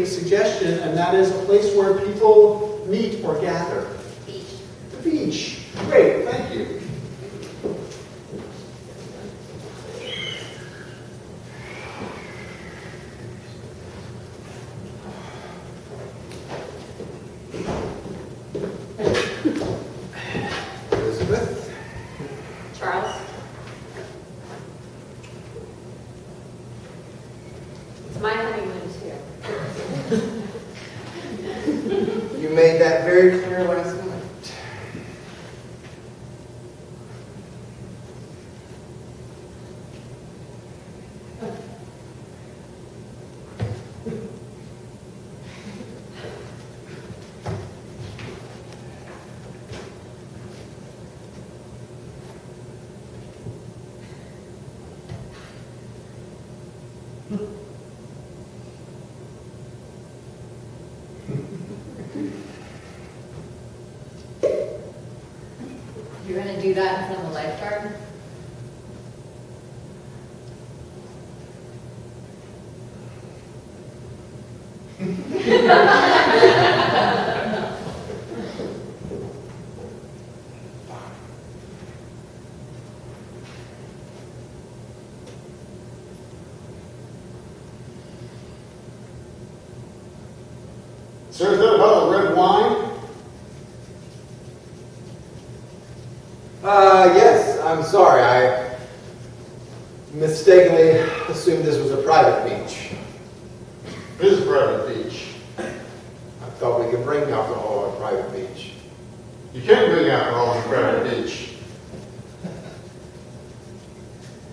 a suggestion, and that is a place where people meet or gather. Beach. The beach. Great, thank you. Elizabeth? Charles. It's my honeymoon too. You made that very clear last night. You're gonna do that in front of the lifeguard? Sir, is that about the red wine? Yes, I'm sorry. I mistakenly assumed this was a private beach. It is a private beach. I thought we could bring alcohol on a private beach. You can't bring alcohol on a private beach.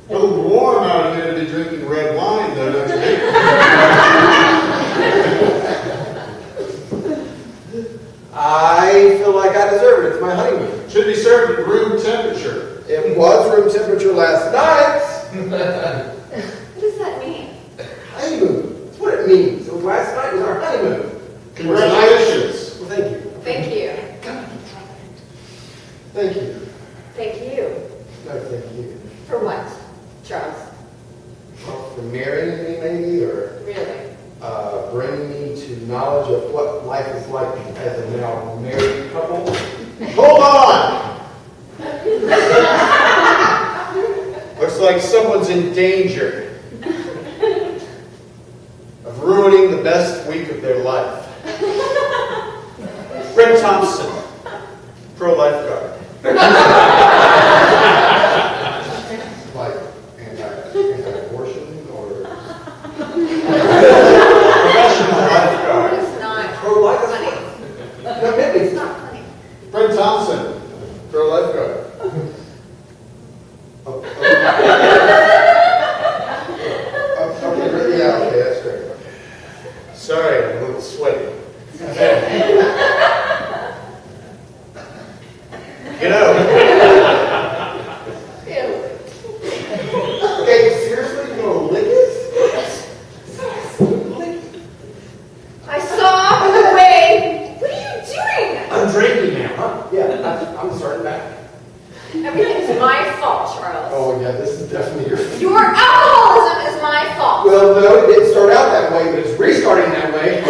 A little warm out here to be drinking red wine, though, don't you think? I feel like I deserve it. It's my honeymoon. Should be served at room temperature. It was room temperature last night. What does that mean? Honeymoon. That's what it means. So last night was our honeymoon. Congratulations. Well, thank you. Thank you. Thank you. Thank you. No, thank you. For what, Charles? Well, for marrying me, maybe, or Really? bringing me to knowledge of what life is like as a now married couple. Hold on! Looks like someone's in danger of ruining the best week of their life. Brent Thompson, pro-lifeguard. Like anti-abortion or professional lifeguard. It's not Pro-lifeguard. funny. No, maybe It's not funny. Brent Thompson, pro-lifeguard. Oh, okay, really? Yeah, okay, that's great. Okay. Sorry, I'm a little sweaty. You know. Ew. Okay, seriously, you gonna lick it? Lick it. I saw the way. What are you doing? I'm drinking now, huh? Yeah, I'm starting back. Everything's my fault, Charles. Oh, yeah, this is definitely your fault. Your alcoholism is my fault. Well, no, it didn't start out that way, but it's restarting that way.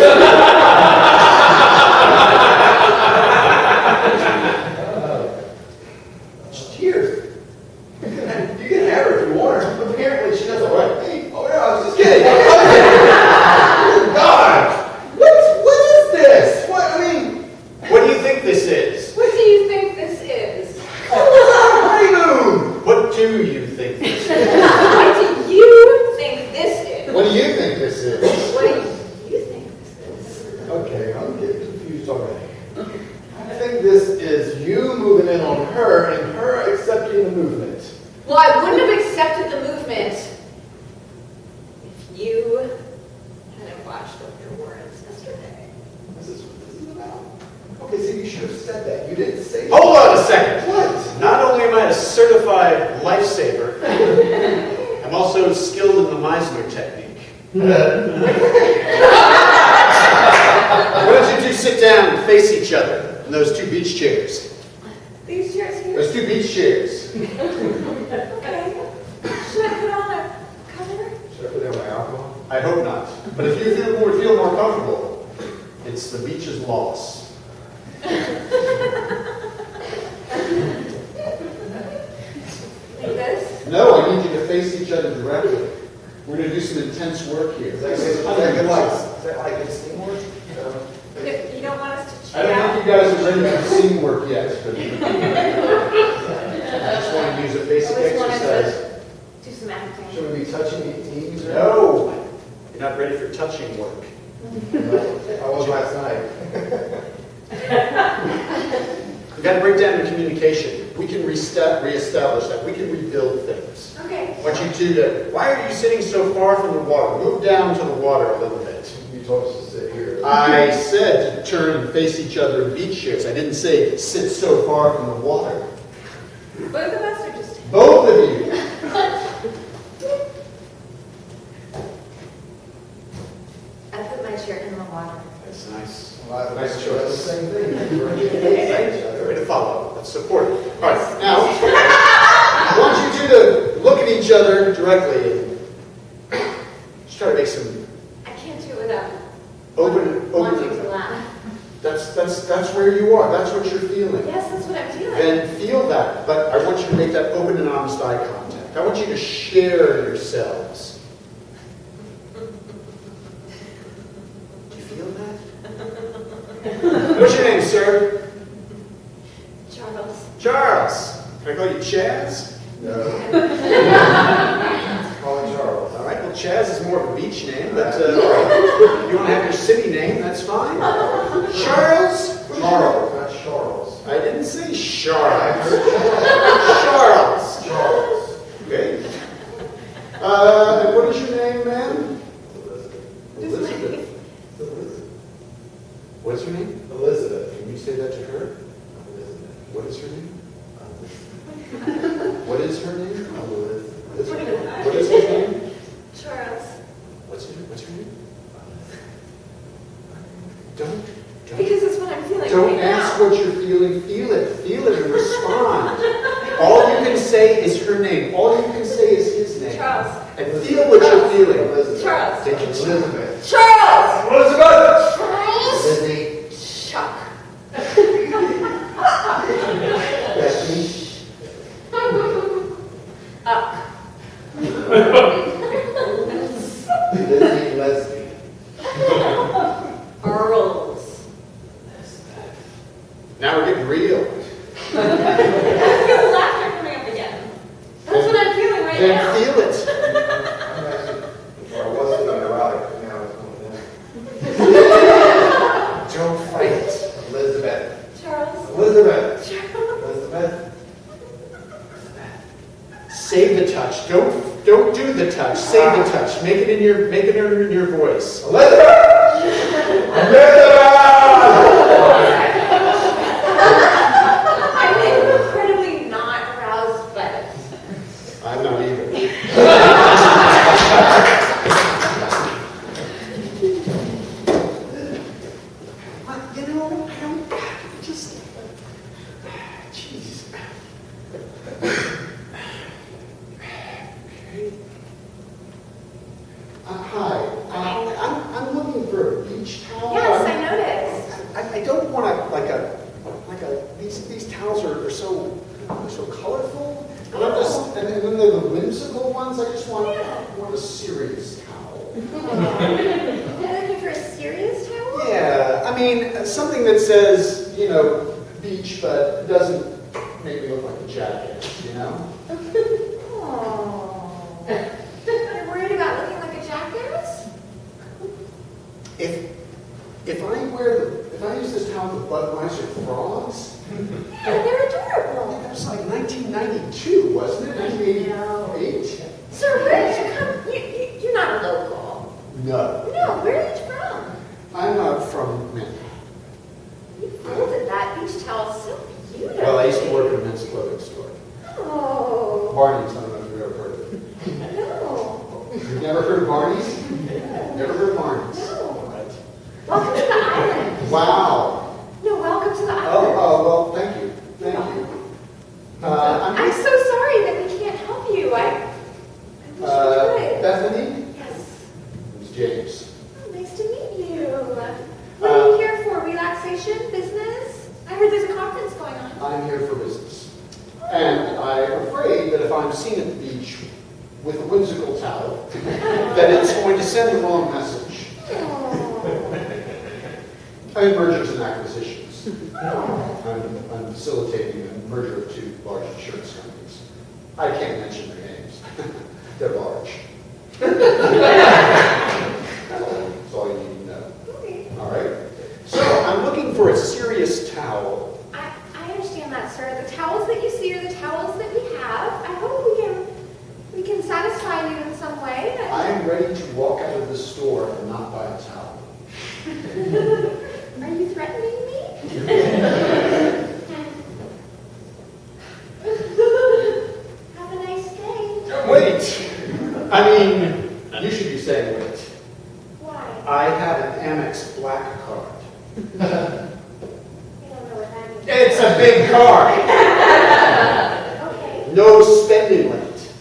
Cheers. You can have her if you want her. Apparently, she doesn't like me. Oh, no, I was just kidding. Oh, God. What is this? What, I mean, what do you think this is? What do you think this is? Honeymoon. What do you think this is? What do you think this is? What do you think this is? What do you think this is? Okay, I'm getting confused already. I think this is you moving in on her and her accepting the movement. Well, I wouldn't have accepted the movement if you hadn't watched Dr. Warren's yesterday. This is what this is about. Okay, so you should have said that. You didn't say that. Hold on a second. What? Not only am I a certified lifesaver, I'm also skilled in the Meisner technique. Why don't you two sit down and face each other in those two beach chairs? These chairs here? There's two beach chairs. Okay. Should I put on a cover? Should I put down my alcohol? I hope not. But if you would feel more comfortable, it's the beach's loss. Like this? No, I need you to face each other directly. We're going to do some intense work here. Is that like it's teamwork? You don't want us to I cheat don't out? think you guys are ready for scene work yet, but I just want to use a basic Always wanted exercise. to do some acting. Should we be touching teams? Or No, you're not ready for touching work. I was last night. We've got to break down the communication. We can reestablish that. We can rebuild things. Okay. I want you two to, why are you sitting so far from the water? Move down to the water a little bit. You told us to sit here. I said to turn and face each other in beach chairs. I didn't say sit so far from the water. Both of us are just... Both of you. I put my chair in the water. That's nice. Well, Nice that's choice. the same thing. We're Way to follow. Let's support it. All right, Nice. now, I want you two to look at each other directly and just try to make some I can't do it without open. wanting to laugh. That's where you are. That's what you're feeling. Yes, that's what I'm feeling. Then feel that, but I want you to make that open and honest eye contact. I want you to share yourselves. Do you feel that? What's your name, sir? Charles. Charles. Can I call you Chaz? No. Calling Charles. All right, well, Chaz is more of a beach name, but if you want to have your city name, that's fine. Charles? Charles, not Charles. I didn't say Charles. Charles. Charles. Okay. And what is your name, ma'am? Elizabeth. What's her name? Elizabeth. Can you say that to her? Elizabeth. What is her name? What is her name? Elizabeth. What is his name? Charles. What's her name? Don't Because it's what I'm feeling don't right ask now. what you're feeling. Feel it and respond. All you can say is her name. All you can say is his name. Charles. And feel what you're feeling. Elizabeth. Charles. Take it slow. Elizabeth. Charles! Elizabeth. Charles! Lizzie. Chuck. Bethany. Up. Lizzie. Leslie. Earls. Now we're getting real. I feel the laughter coming up again. That's what I'm feeling right Then now. feel it. I'm actually, or I wasn't neurotic, but now it's going down. Don't fight it. Elizabeth. Charles. Elizabeth. Charles. Elizabeth. Say the touch. Don't do the touch. Say the touch. Make it in your voice. Elizabeth. Elizabeth. I'm incredibly not aroused by this. I'm not either. You know, I don't just. Jeez. Hi. I'm looking for a beach towel. Yes, I noticed. I don't want these towels are so colorful. And I'm just, and then they're the whimsical ones. I just want a serious towel. You're looking for a serious towel? Yeah, I mean something that says beach, but doesn't make me look like a jackass. Oh. You're worried about looking like a jackass? If I use this towel with Budweiser frogs. Yeah, they're adorable. That was like 1992, wasn't it? 1988? Sir, where did you come? You're not a local. No. No, where are you from? I'm not from Manhattan. You folded that beach towel so beautifully. Well, I used to work in a men's clothing store. Oh. Barney's, I don't know if you've ever heard of it. No. You've never heard of Barney's? Never heard of Barney's? No. Right. Welcome to the island. Wow. No, welcome to the island. Oh, well, thank you. Thank you. I'm so sorry that we can't help you. I wish we could. Bethany? Yes. It's James. Nice to meet you. What are you here for? Relaxation? Business? I heard there's a conference going on. I'm here for business. And I'm afraid that if I'm seen at the beach with a whimsical towel, that it's going to send the wrong message. I mean, mergers and acquisitions. I'm facilitating a merger of two large insurance companies. I can't mention their names. They're large. That's all you need to know. Okay. All right? So I'm looking for a serious towel. I understand that, sir. The towels that you see are the towels that we have. I hope we can satisfy you in some way. I am ready to walk out of the store and not buy a towel. Are you threatening me? Have a nice day. Wait! I mean, you should be saying wait. Why? I have an Amex Black card. I don't know what that means. It's a big card. Okay. No spending limit.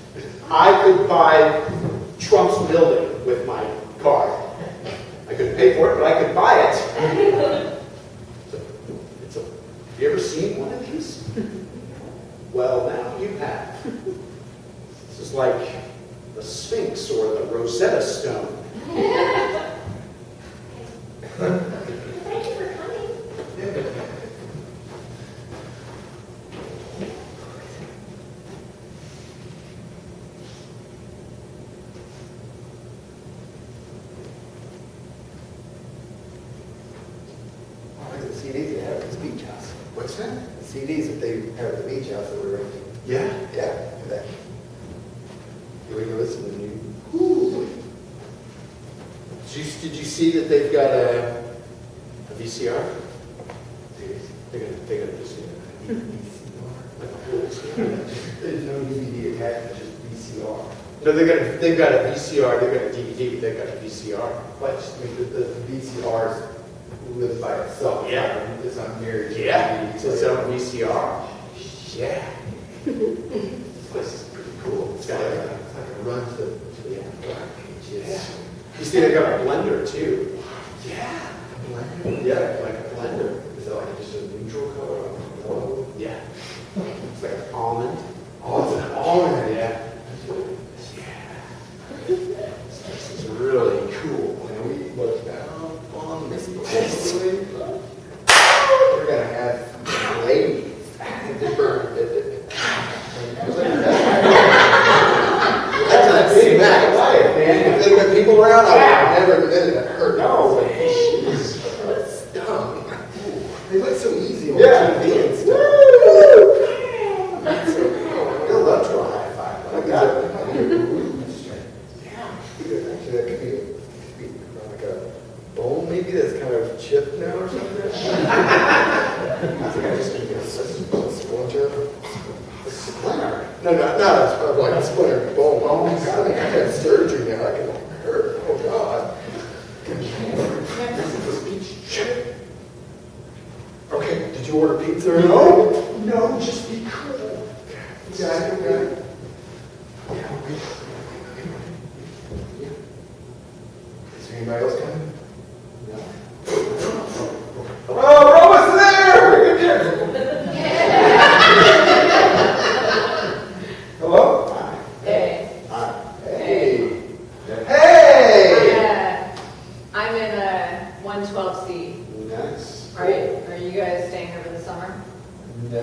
I could buy Trump's building with my card. I couldn't pay for it, but I could buy it. Have you ever seen one of these? Well, now you have. This is like the Sphinx or the Rosetta Stone. Thank you for coming. Oh, there's the CDs they have at this beach house. What's that? The CDs that they have at the beach house that we're renting. Yeah. Yeah, that. We can listen to you. Ooh. Did you see that they've got a VCR? They got a VCR. Like a whole VCR. There's no DVD attached, it's just VCR. No, they've got a VCR. They've got a DVD, but they've got a VCR. But I mean, the VCR lives by itself. Yeah. It's not married to Yeah, the it's its own VCR. Yeah. This place is pretty cool. It's got a run to the black pages. Yeah. You see, they've got a blender too. Yeah. Blender? Yeah, like a blender. Is that like just a neutral color? Oh, Yeah. It's like an almond. oh, it's an almond. Yeah. Yeah. This place is really cool. And we look down on this place. We're gonna have ladies. That's a big Mac life, man. If there were people around, I would never admit it hurt. No, That's dumb. They look so easy on Yeah. TV and stuff. They'll love to a high five. Like that. That might be a rude strength. Yeah. Actually, that could be like a bone maybe that's kind of chipped now or something. I think I just need a splinter. a splinter. No, it's like a splinter bone. Oh my God, I had surgery now. I can hurt. Oh God. Okay, did you order pizza or anything? No, just be cool. Yeah, okay. Is there anybody else coming? No. Hello, we're almost there! Hello? Hey. Hey. Hey! I'm in 112C. Nice. Are you guys staying over the summer? No,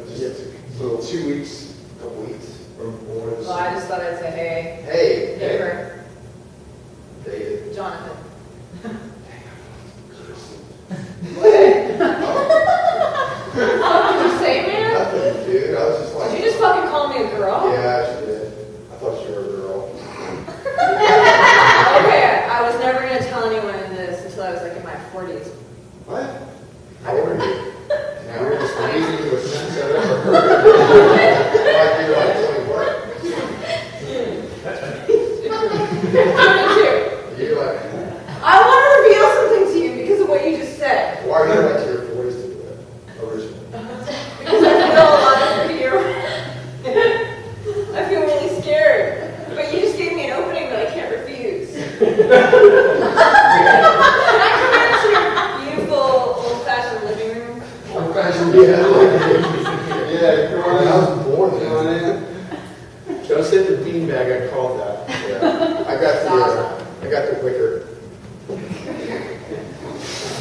just a little 2 weeks, couple weeks, or more. Well, I just thought I'd say hey. Hey, Neighbor, David. Jonathan. What? What did you say, man? Nothing, dude. I was just like. Did you just fucking call me a girl? Yeah, she did. I thought you were a girl. Okay, I was never gonna tell anyone this until I was like in my 40s. What? How old are you? Now You're we're just just amazing to a sense I've ever heard. like you're like 21. 22. You're like, I want to reveal something to you because of what you just said. why are you like to your 40s to do it? Originally. Because I feel a lot of fear. I feel really scared. But you just gave me an opening that I can't refuse.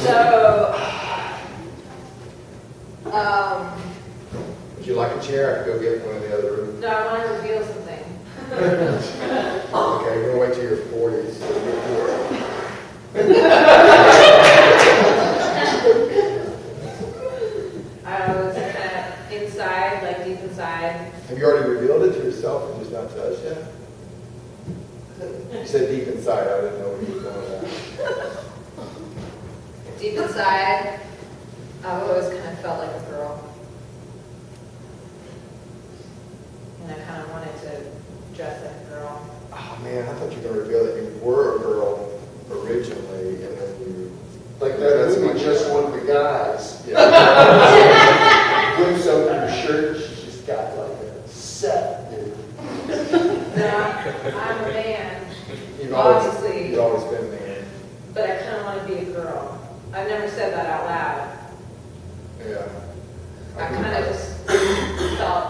So, Would you like a chair? I could go get one in the other room. no, I want to reveal something. Okay, we're gonna wait till you're 40. So I was kind of inside, like deep inside. have you already revealed it to yourself and just not to us yet? You said deep inside. I didn't know where you were going with that. Deep inside, I've always kind of felt like a girl. And I kind of wanted to dress like a girl. Oh man, I thought you were gonna reveal that you were a girl originally, and then you. Like that movie, Just One of the Guys. Yeah. Whips open her shirt, she's just got like a set, dude. No, I'm a man, You've Obviously. You've always been a man. but I kind of want to be a girl. I've never said that out loud. Yeah. I kind of just felt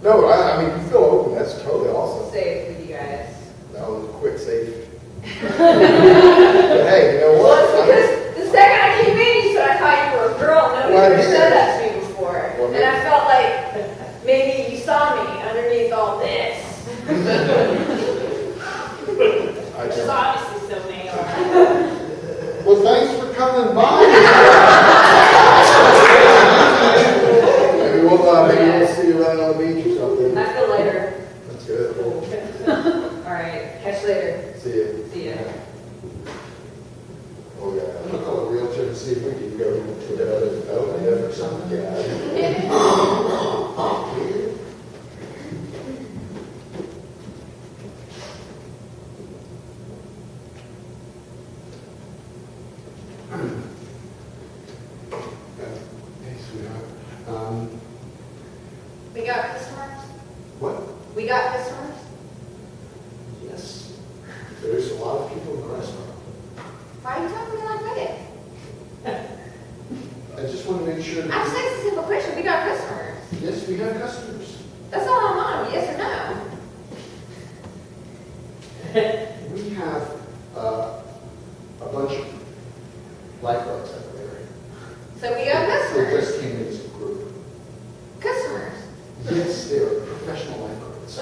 No, I mean, you feel open. That's totally awesome. safe with you guys. That was a quick save. But hey, you know Well, what? it's because the second I came in, you said I thought you were a girl. Nobody Well, ever yeah. said that to me before. Well, And I felt like maybe you saw me underneath all this. Which is obviously so male. Well, thanks for coming by. Maybe we'll see you running on the beach or something. I feel later. That's good. All right, catch you later. See you. See ya. Oh yeah. I'm gonna call a realtor and see if we can go to the other development or something. Yeah. Hey, sweetheart. We got customers? What? We got customers? Yes. There's a lot of people in the restaurant. Why are you talking to me like that? I just want to make sure I'm that, just asking a simple question. We got customers. yes, we have customers. That's all I want. Yes or no? We have a bunch of lifeguards out there. So we got They customers. just came in as a group. Customers. Yes, they're professional lifeguards.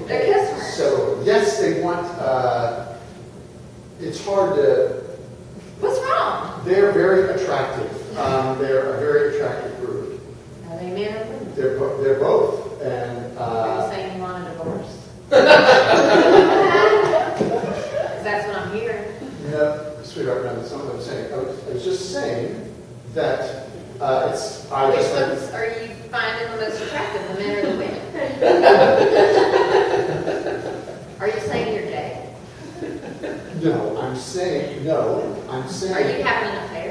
They're customers. So, yes, they want, it's hard to, What's wrong? they're very attractive. They're a very attractive group. Are they men or women? They're both, and, Are you saying you want a divorce? 'Cause that's what I'm hearing. no, sweetheart, no, that's not what I'm saying. I was just saying that, it's, I Which just, ones are you finding the most attractive, the men or the women? Are you saying you're gay? no, I'm saying Are you having an affair?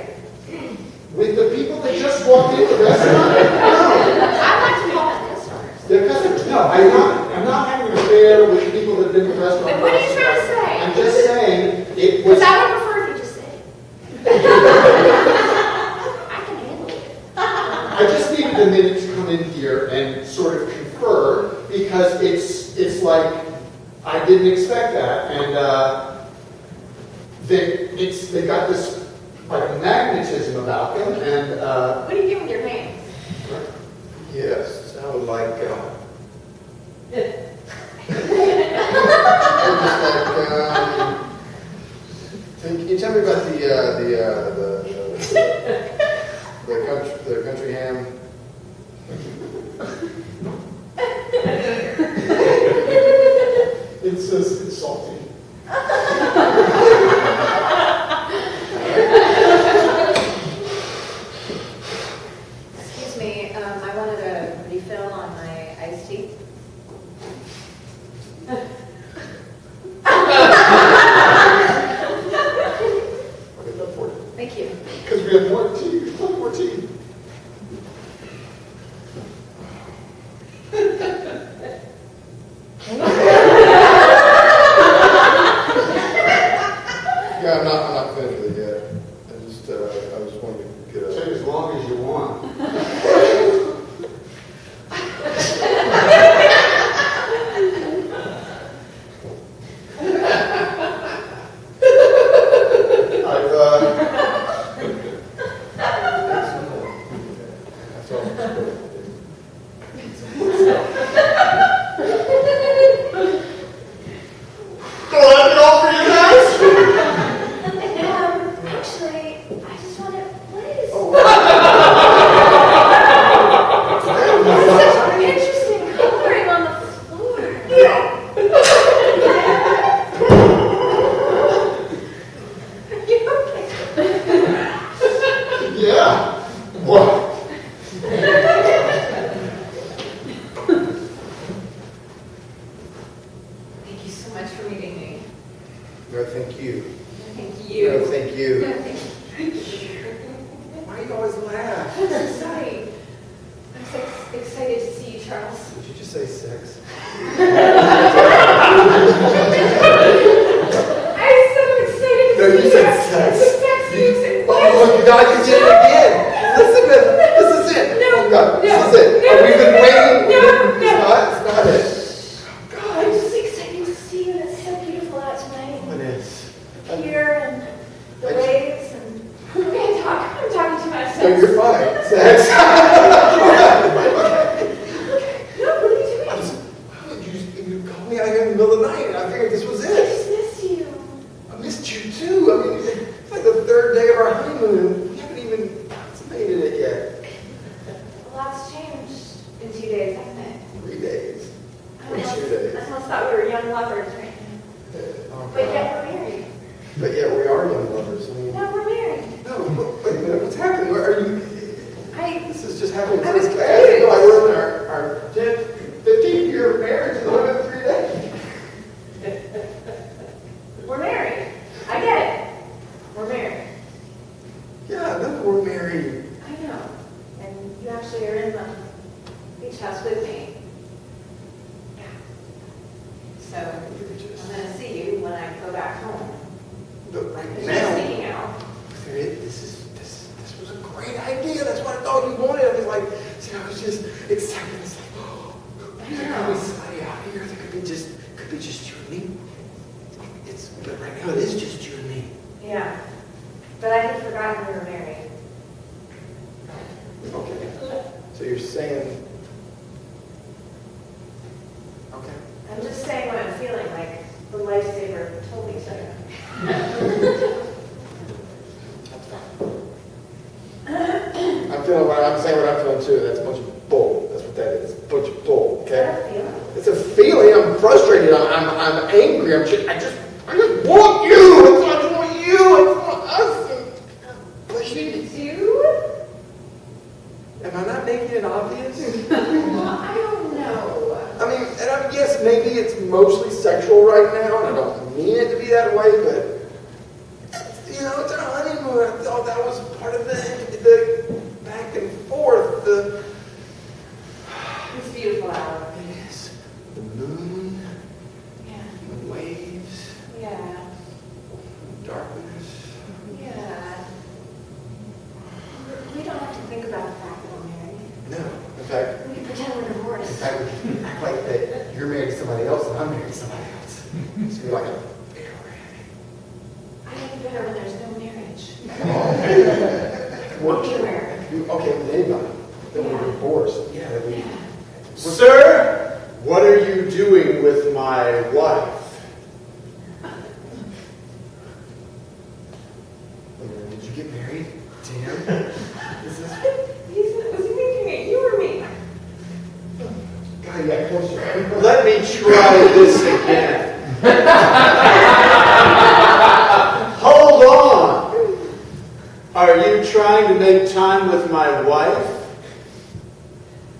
with the people that just walked into the restaurant, no. I'd like to call them customers. They're customers. No, I'm not having an affair with the people that did the restaurant. Then what are you trying to say? I'm just saying it was. Because I would prefer if you just said it. I can handle it. I just needed a minute to come in here and sort of confer because it's like I didn't expect that, and they got this like magnetism about them, and What do you do with your hands? Yes, sounded like. Can you tell me about the country ham? it's salty. Excuse me, I wanted a refill on my iced tea. I'll get that for you. Thank you. Because we have more tea. We've got more tea. Yeah, I'm not finished with it yet. I just wanted to get Take a. as long as you want. I've Yeah. What? Thank you so much for meeting me. No, thank you. Thank you. No, thank you. No, thank you. Why do you always laugh? I'm so sorry. I'm so excited to see you, Charles. Did you just say sex? I'm so excited to No, you see said sex. Sex, you said what? Oh my God, you did it again. Elizabeth, this is it. No, Oh God, no, this is it. no, We've been waiting. no. It's not it. Oh I'm God. just excited to see you. It's so beautiful out tonight. It is. Here and the waves and I'm talking too much. No, you're fine. Sex. No, what are you doing? I was, you called me out here in the middle of the night, and I figured this was I it. just missed you. I missed you too. I mean, it's like the third day of our honeymoon. We haven't even consummated it yet. A lot's changed in 2 days, hasn't it? 3 days. I Or 2 almost days. thought we were young lovers right now. Oh, But God. yet we're married. But yet we are young lovers. I mean, No, we're married. no, wait a minute. What's happening? Where are you? This is just happening I so was fast. confused. No, we're in our 10th, 15th year of marriage in only been 3 days. We're married. I get it. We're married. Yeah, no, we're married. I know. And you actually are in the beach house with me. Yeah. So I'm going to see you when I go back home. But right Because now, you're sneaking out. this was a great idea. That's what I thought you wanted. I was like, see, I was just excited. It's like, oh, there could be somebody out here that could be just you and me. But right now it is just you and me. Yeah. But I had forgotten we were married. Okay. So you're saying, okay. I'm just saying what I'm feeling like the lifesaver told me so. That's fine. I'm feeling what I'm saying. What I'm feeling too. That's a bunch of bull. That's what that is. A bunch of bull. Is that Okay. a feeling? It's a feeling. I'm frustrated. I'm angry. I just want you. I just want you. I just want us. You do? Am I not making it obvious? Well, I don't know. I mean, and I guess maybe it's mostly sexual right now, and I don't mean it to be that way, but you know, it's our honeymoon. I thought that was part of the back and forth. It's beautiful out. It is the moon, Yeah. the waves, Yeah. darkness. Yeah. We don't have to think about the fact that we're married. No, in fact, We can pretend we're divorced. we can act like that you're married to somebody else and I'm married to somebody else. It's gonna be like a fair I think it's better when there's no marriage. Work. Anywhere. Okay, with anybody. Then we're Yeah. divorced. Yeah, that we. Yeah. Sir, what are you doing with my wife? Did you get married to him? Is this? Was he thinking it? You or me? God, you got closer. Let me try this again. Hold on. Are you trying to make time with my wife?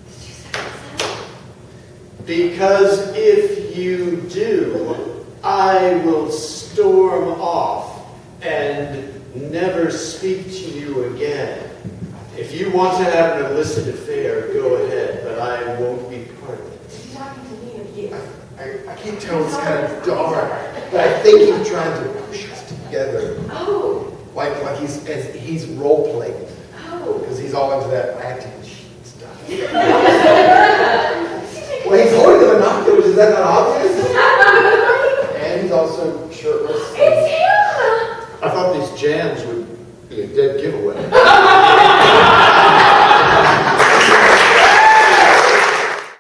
Did you say that? Because if you do, I will storm off and never speak to you again. If you want to have an illicit affair, go ahead, but I won't be part of it. Is he talking to me or you? I can't tell. It's kind of dark, but I think he's trying to push us together, Oh. like he's role playing, Oh. because he's all into that acting stuff. Well, he's holding the binoculars. Is that not obvious? And he's also shirtless. It's him! I thought these jams would be a dead giveaway.